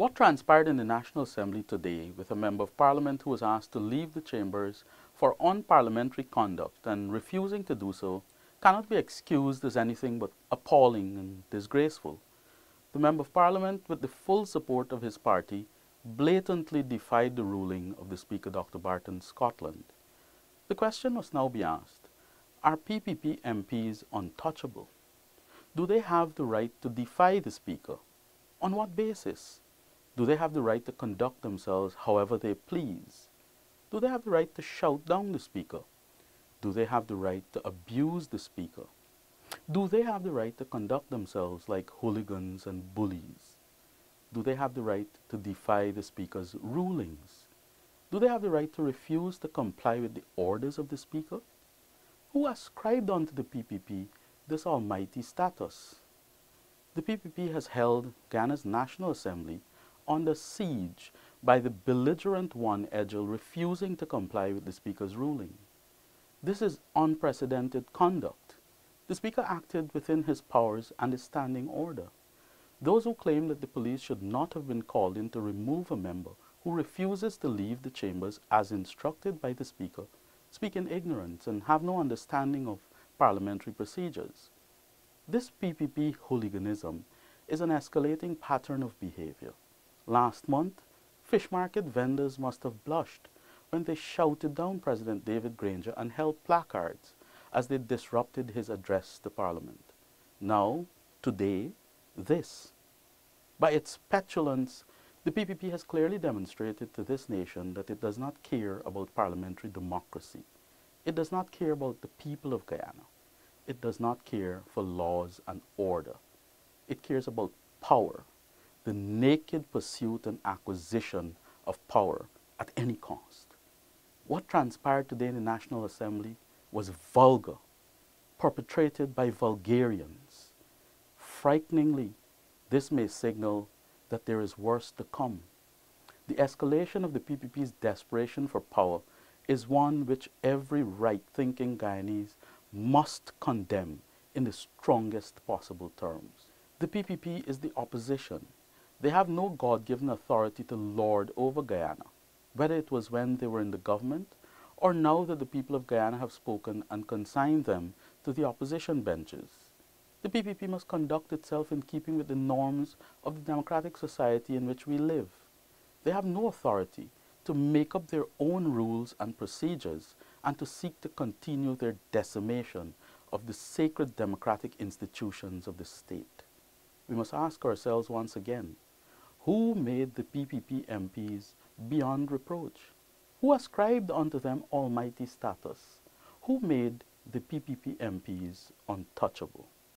What transpired in the National Assembly today with a Member of Parliament who was asked to leave the chambers for unparliamentary conduct and refusing to do so cannot be excused as anything but appalling and disgraceful. The Member of Parliament, with the full support of his party, blatantly defied the ruling of the Speaker, Dr. Barton Scotland. The question must now be asked, are PPP MPs untouchable? Do they have the right to defy the Speaker? On what basis? Do they have the right to conduct themselves however they please? Do they have the right to shout down the Speaker? Do they have the right to abuse the Speaker? Do they have the right to conduct themselves like hooligans and bullies? Do they have the right to defy the Speaker's rulings? Do they have the right to refuse to comply with the orders of the Speaker? Who ascribed unto the PPP this almighty status? The PPP has held Ghana's National Assembly under siege by the belligerent one Edgell refusing to comply with the Speaker's ruling. This is unprecedented conduct. The Speaker acted within his powers and his standing order. Those who claim that the police should not have been called in to remove a member who refuses to leave the chambers as instructed by the Speaker speak in ignorance and have no understanding of parliamentary procedures. This PPP hooliganism is an escalating pattern of behavior. Last month, fish market vendors must have blushed when they shouted down President David Granger and held placards as they disrupted his address to Parliament. Now, today, this. By its petulance, the PPP has clearly demonstrated to this nation that it does not care about parliamentary democracy. It does not care about the people of Guyana. It does not care for laws and order. It cares about power, the naked pursuit and acquisition of power at any cost. What transpired today in the National Assembly was vulgar, perpetrated by vulgarians. Frighteningly, this may signal that there is worse to come. The escalation of the PPP's desperation for power is one which every right-thinking Guyanese must condemn in the strongest possible terms. The PPP is the opposition. They have no God-given authority to lord over Guyana, whether it was when they were in the government or now that the people of Guyana have spoken and consigned them to the opposition benches. The PPP must conduct itself in keeping with the norms of the democratic society in which we live. They have no authority to make up their own rules and procedures and to seek to continue their decimation of the sacred democratic institutions of the state. We must ask ourselves once again, who made the PPP MPs beyond reproach? Who ascribed unto them almighty status? Who made the PPP MPs untouchable?